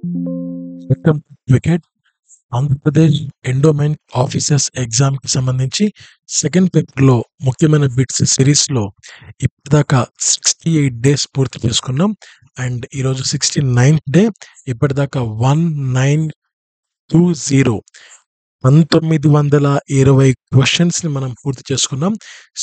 Welcome wicket Andhra Pradesh endowment officers exam కి సంబంధించి second paper లో ముఖ్యమైన బిట్స్ సిరీస్ లో ఇప్పటిదాకా 68 డేస్ పూర్తి చేసుకున్నాం. అండ్ ఈరోజు 69th డే. ఇప్పటిదాకా 1920 1920 ని మనం పూర్తి చేసుకున్నాం.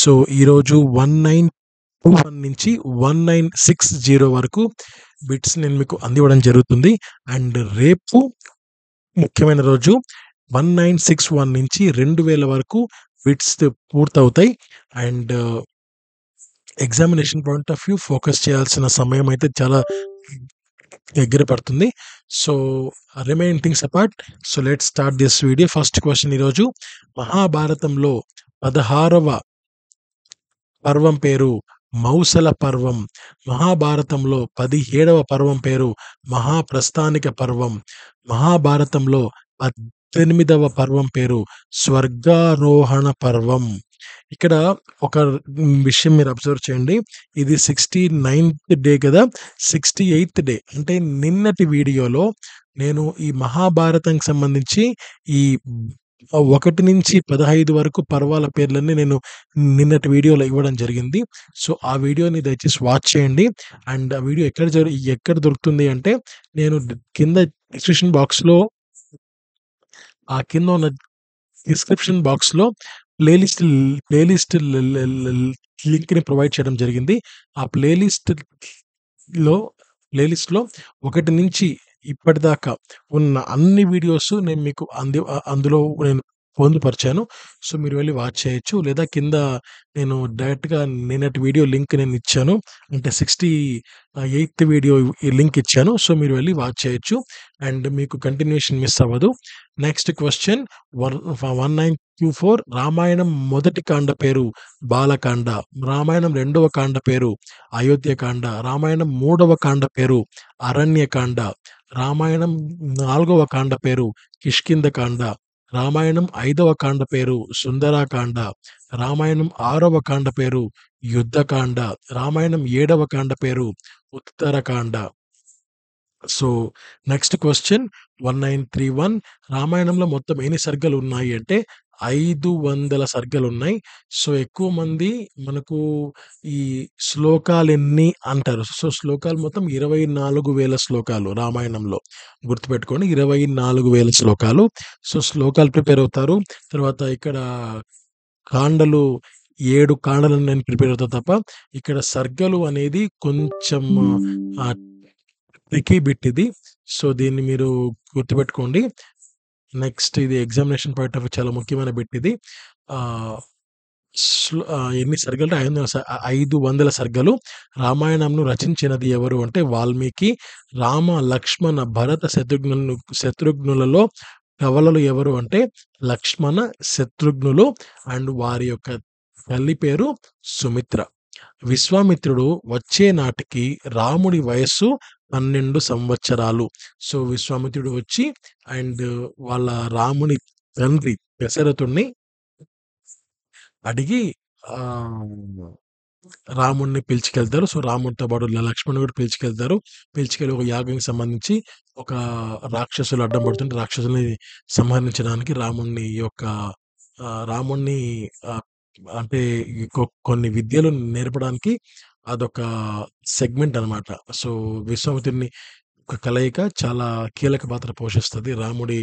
సో ఈరోజు 1921 నుంచి 1960 వరకు బిట్స్ నేను మీకు అందివ్వడం జరుగుతుంది. అండ్ రేపు ముఖ్యమైన రోజు 1961 నుంచి 2000 వరకు బిట్స్ పూర్తవుతాయి. And examination point of view focus చేయాల్సిన సమయం అయితే చాలా దగ్గర పడుతుంది. So remaining things apart, so let's start this video. First question ఈరోజు, మహాభారతంలో 16వ పర్వం పేరు మౌసల పర్వం. మహాభారతంలో 17వ పర్వం పేరు మహాప్రస్థానిక పర్వం. మహాభారతంలో 18వ పర్వం పేరు స్వర్గారోహణ పర్వం. ఇక్కడ ఒక విషయం మీరు అబ్జర్వ్ చేయండి. ఇది 69th డే కదా, 68th డే అంటే నిన్నటి వీడియోలో నేను ఈ మహాభారతంకి సంబంధించి ఈ 1 నుంచి 15 వరకు పర్వాల పేర్లన్నీ నేను నిన్నటి వీడియోలో ఇవ్వడం జరిగింది. సో ఆ వీడియోని దయచేసి వాచ్ చేయండి. అండ్ ఆ వీడియో ఎక్కడ దొరుకుతుంది అంటే, నేను కింద డిస్క్రిప్షన్ బాక్స్లో ఆ కింద ఉన్న డిస్క్రిప్షన్ బాక్స్లో ప్లేలిస్ట్ లింక్ని ప్రొవైడ్ చేయడం జరిగింది. ఆ ప్లేలిస్ట్లో 1 నుంచి ఇప్పటిదాకా ఉన్న అన్ని వీడియోస్ నేను మీకు అందులో నేను పొందుపరిచాను. సో మీరు వెళ్ళి వాచ్ చేయొచ్చు. లేదా కింద నేను డైరెక్ట్గా నిన్నటి వీడియో లింక్ నేను ఇచ్చాను. అంటే 68th వీడియో ఈ లింక్ ఇచ్చాను. సో మీరు వెళ్ళి వాచ్ చేయొచ్చు అండ్ మీకు కంటిన్యూషన్ మిస్ అవ్వదు. Next question 1924. రామాయణం మొదటి కాండ పేరు బాలకాండ. రామాయణం రెండవ కాండ పేరు అయోధ్యకాండ. రామాయణం మూడవ కాండ పేరు అరణ్యకాండ. రామాయణం 4వ కాండ పేరు కిష్కింధకాండ. రామాయణం 5వ కాండ పేరు సుందరాకాండ. రామాయణం 6వ కాండ పేరు యుద్ధకాండ. రామాయణం 7వ కాండ పేరు ఉత్తరకాండ. So next question 1931. రామాయణంలో మొత్తం ఎన్ని సర్గలు ఉన్నాయి అంటే 500 సర్గలు ఉన్నాయి. సో ఎక్కువ మంది మనకు ఈ శ్లోకాలు ఎన్ని అంటారు. సో శ్లోకాలు మొత్తం 24,000 శ్లోకాలు రామాయణంలో. గుర్తుపెట్టుకోండి, 24,000 శ్లోకాలు. సో శ్లోకాలు ప్రిపేర్ అవుతారు. తర్వాత ఇక్కడ కాండలు 7 కాండలను నేను ప్రిపేర్ అవుతా తప్ప ఇక్కడ సర్గలు అనేది కొంచెం ట్రికీ బిట్ ఇది. సో దీన్ని మీరు గుర్తుపెట్టుకోండి. నెక్స్ట్ ఇది ఎగ్జామినేషన్ పాయింట్ ఆఫ్ చాలా ముఖ్యమైన బిట్ ఇది. ఎన్ని సర్గలు? 500 సర్గలు. రామాయణంను రచించినది ఎవరు అంటే వాల్మీకి. రామ లక్ష్మణ భరత శత్రుఘ్నులలో కవలలు ఎవరు అంటే లక్ష్మణ శత్రుఘ్నులు. అండ్ వారి యొక్క తల్లి పేరు సుమిత్ర. విశ్వామిత్రుడు వచ్చే నాటికి రాముడి వయస్సు 12 సంవత్సరాలు. సో విశ్వామిత్రుడు వచ్చి అండ్ వాళ్ళ రాముని తండ్రి దశరథుణ్ణి అడిగి రాముడిని పిలుచుకెళ్తారు. సో రాముడితో పాటు లక్ష్మణుని కూడా పిలుచుకెళ్ళి ఒక యాగానికి సంబంధించి ఒక రాక్షసులు అడ్డం పడుతుంటే రాక్షసుల్ని సంహరించడానికి రాముణ్ణి అంటే కొన్ని విద్యలు నేర్పడానికి అదొక సెగ్మెంట్ అన్నమాట. సో విశ్వామిత్రుని ఒక కలయిక చాలా కీలక పాత్ర పోషిస్తుంది రాముడి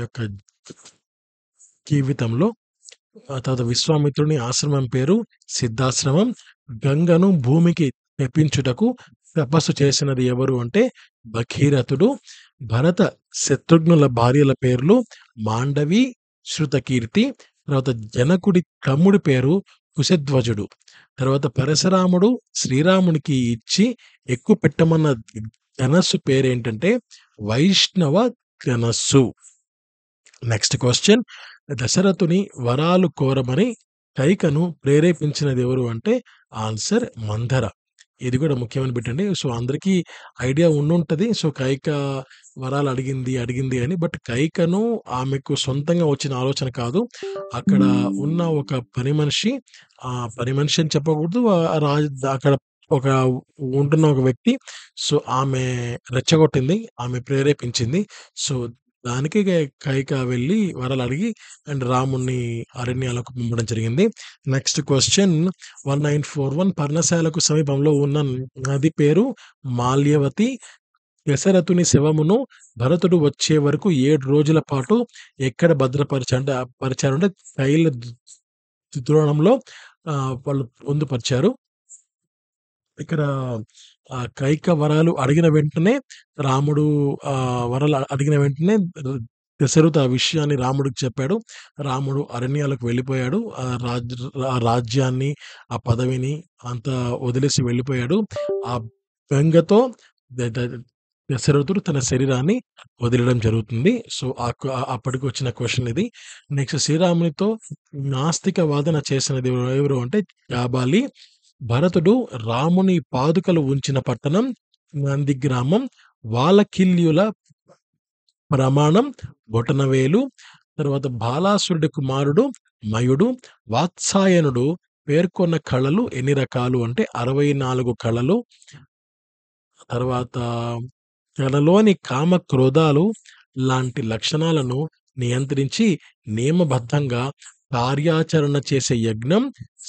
యొక్క జీవితంలో. తర్వాత విశ్వామిత్రుని ఆశ్రమం పేరు సిద్ధాశ్రమం. గంగను భూమికి తెప్పించుటకు తపస్సు చేసినది ఎవరు అంటే భగీరథుడు. భరత శత్రుఘ్నుల భార్యల పేర్లు మాండవి, శృతకీర్తి. తర్వాత జనకుడి తమ్ముడి పేరు కుశధ్వజుడు. తర్వాత పరశురాముడు శ్రీరామునికి ఇచ్చి ఎక్కువ పెట్టమన్న ధనస్సు పేరేంటంటే వైష్ణవ ధనస్సు. నెక్స్ట్ క్వశ్చన్, దశరథుని వరాలు కోరమని కైకను ప్రేరేపించినది ఎవరు అంటే ఆన్సర్ మందర. ఇది కూడా ముఖ్యమైన బిట్ అండి. సో అందరికీ ఐడియా ఉండుంటది. సో కైక వరాలు అడిగింది అని. బట్ కైకను ఆమెకు సొంతంగా వచ్చిన ఆలోచన కాదు. అక్కడ ఉన్న ఒక పని మనిషి అని చెప్పకూడదు. అక్కడ ఒక ఉంటున్న ఒక వ్యక్తి. సో, ఆమె రెచ్చగొట్టింది. ఆమె ప్రేరేపించింది. సో, దానికి కైక వెళ్లి వరాలడిగి అండ్ రాముడిని అరణ్యాలకు పంపడం జరిగింది. నెక్స్ట్ క్వెషన్ 1941 పర్ణశాలకు సమీపంలో ఉన్న నది పేరు మాల్యవతి. దశరథుని శవమును భరతుడు వచ్చే వరకు 7 రోజుల పాటు ఎక్కడ పరిచారంటే తైల ద్రోణంలో వాళ్ళు పొందుపరిచారు. ఇక్కడ కైక వరాలు అడిగిన వెంటనే రాముడు వరాలు అడిగిన వెంటనే దశరథుడు ఆ విషయాన్ని రాముడికి చెప్పాడు. రాముడు అరణ్యాలకు వెళ్ళిపోయాడు. ఆ రాజ్యాన్ని, ఆ పదవిని అంతా వదిలేసి వెళ్ళిపోయాడు. ఆ బెంగతో ద ద దశరథుడు తన శరీరాన్ని వదిలడం జరుగుతుంది. సో, అప్పటికి వచ్చిన క్వెషన్ ఇది. నెక్స్ట్ శ్రీరామునితో నాస్తిక వాదన చేసినది ఎవరు అంటే జాబాలి. భరతుడు రాముని పాదుకలు ఉంచిన పట్టణం నందిగ్రామం. వాలకిల్యుల ప్రమాణం బొటనవేలు. తర్వాత బాలాసురుడి కుమారుడు మయుడు. వాత్సాయనుడు పేర్కొన్న కళలు ఎన్ని రకాలు అంటే 64 కళలు. తర్వాత తనలోని కామ క్రోధాలు లాంటి లక్షణాలను నియంత్రించి నియమబద్ధంగా కార్యాచరణ చేసే యజ్ఞం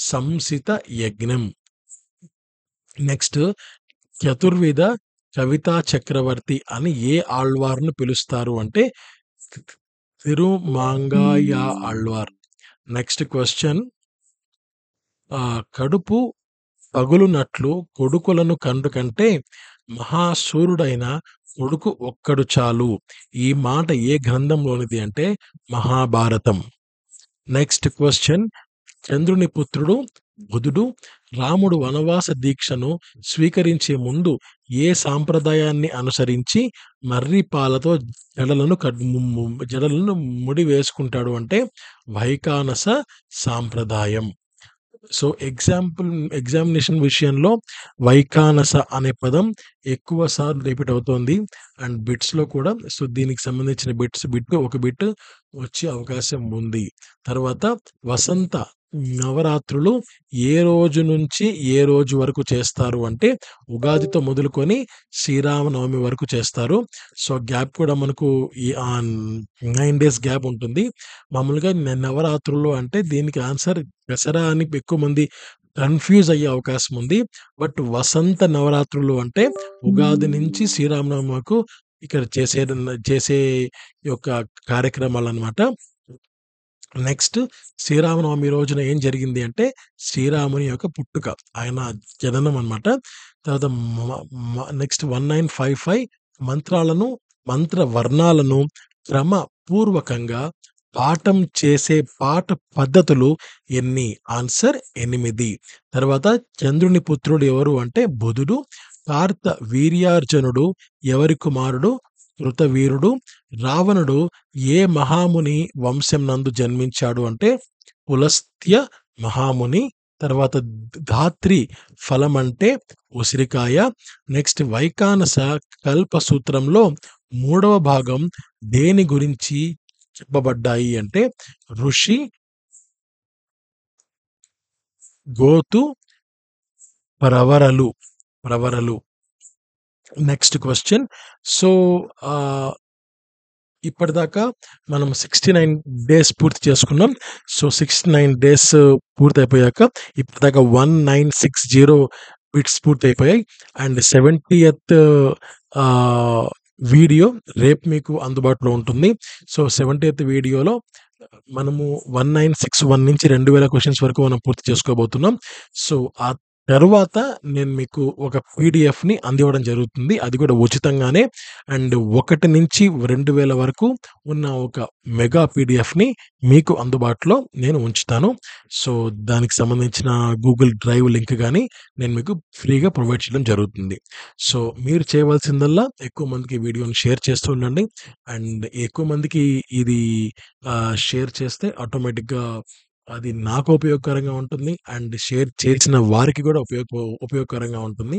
సంసిత యజ్ఞం. నెక్స్ట్ చతుర్విధ కవితా చక్రవర్తి అని ఏ ఆళ్వార్ను పిలుస్తారు అంటే తిరుమాంగాయ ఆళ్వార్. నెక్స్ట్ క్వశ్చన్ కడుపు పగులునట్లు కొడుకులను కంటే మహాశూరుడైన కొడుకు ఒక్కడు చాలు. ఈ మాట ఏ గ్రంథంలోనిది అంటే మహాభారతం. నెక్స్ట్ క్వశ్చన్ చంద్రుని పుత్రుడు బుధుడు రాముడు వనవాస దీక్షను స్వీకరించే ముందు ఏ సాంప్రదాయాన్ని అనుసరించి మర్రి పాలతో జడలను ముడి వేసుకుంటాడు అంటే వైకానస సాంప్రదాయం. సో, ఎగ్జామినేషన్ విషయంలో వైకానస అనే పదం ఎక్కువ సార్లు రిపీట్ అవుతోంది. అండ్ బిట్స్‌లో కూడా సో, దీనికి సంబంధించిన ఒక బిట్ వచ్చే అవకాశం ఉంది. తర్వాత వసంత నవరాత్రులు ఏ రోజు నుంచి ఏ రోజు వరకు చేస్తారు అంటే ఉగాదితో మొదలుకొని శ్రీరామనవమి వరకు చేస్తారు. సో, గ్యాప్ కూడా మనకు 9 డేస్ గ్యాప్ ఉంటుంది. మామూలుగా నవరాత్రులు అంటే దీనికి ఆన్సర్ దసరా అని ఎక్కువ మంది కన్‌ఫ్యూజ్ అయ్యే అవకాశం ఉంది. బట్ వసంత నవరాత్రులు అంటే ఉగాది నుంచి శ్రీరామనవమి వరకు ఇక్కడ చేసే యొక్క కార్యక్రమాలనమాట. నెక్స్ట్ శ్రీరామనవమి రోజున ఏం జరిగింది అంటే శ్రీరాముని యొక్క పుట్టుక, ఆయన జననం అనమాట. తర్వాత నెక్స్ట్ 1955 మంత్ర వర్ణాలను క్రమపూర్వకంగా పాఠం చేసే పాఠ పద్ధతులు ఎన్ని? ఆన్సర్ 8. తర్వాత చంద్రుని పుత్రుడు ఎవరు అంటే బుధుడు. కార్త వీర్యార్జునుడు ఎవరి కుమారుడు? కృతవీరుడు. రావణుడు ఏ మహాముని వంశం నందు జన్మించాడు అంటే పులస్త్య మహాముని. తర్వాత ధాత్రి ఫలం అంటే ఉసిరికాయ. నెక్స్ట్ వైకానస కల్పసూత్రంలో 3వ భాగం దేని గురించి చెప్పబడ్డాయి అంటే ఋషి గోతు ప్రవరలు. Next question. సో, ఇప్పటిదాకా మనం 69 డేస్ పూర్తి చేసుకున్నాం. సో, 69 డేస్ పూర్తయిపోయాక ఇప్పటిదాకా 1960 బిట్స్ పూర్తయిపోయాయి. అండ్ 70th వీడియో రేపు మీకు అందుబాటులో ఉంటుంది. సో, 70th వీడియోలో మనము 1961 నుంచి 2000 క్వెషన్స్ వరకు మనం పూర్తి చేసుకోబోతున్నాం. సో, ఆ తరువాత నేను మీకు ఒక పీడిఎఫ్‌ని అందివ్వడం జరుగుతుంది. అది కూడా ఉచితంగానే. అండ్ 1 నుంచి 2000 వరకు ఉన్న ఒక మెగా పీడిఎఫ్‌ని మీకు అందుబాటులో నేను ఉంచుతాను. సో, దానికి సంబంధించిన గూగుల్ డ్రైవ్ లింక్ గాని నేను మీకు ఫ్రీగా ప్రొవైడ్ చేయడం జరుగుతుంది. సో, మీరు చేయవలసిందల్లా ఎక్కువ మందికి వీడియోని షేర్ చేస్తూ ఉండండి. అండ్ ఎక్కువ మందికి ఇది షేర్ చేస్తే ఆటోమేటిక్‌గా అది నాకు ఉపయోగకరంగా ఉంటుంది. అండ్ షేర్ చేసిన వారికి కూడా ఉపయోగకరంగా ఉంటుంది.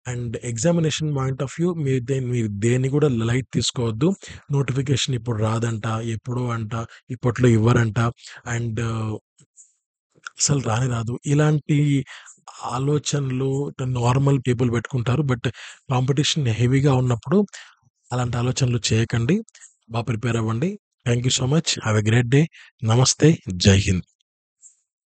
And examination point of view మీరు దేన్ని కూడా లైట్ తీసుకోవద్దు. నోటిఫికేషన్ ఇప్పుడు రాదంట, ఎప్పుడో అంట, ఇప్పట్లో ఇవ్వరంట, అండ్ అసలు రానే రాదు. ఇలాంటి ఆలోచనలు నార్మల్ పీపుల్ పెట్టుకుంటారు. బట్ కాంపిటీషన్ హెవీగా ఉన్నప్పుడు అలాంటి ఆలోచనలు చేయకండి. ప్రిపేర్ అవ్వండి. Thank you so much. Have a great day. నమస్తే. జై హింద్.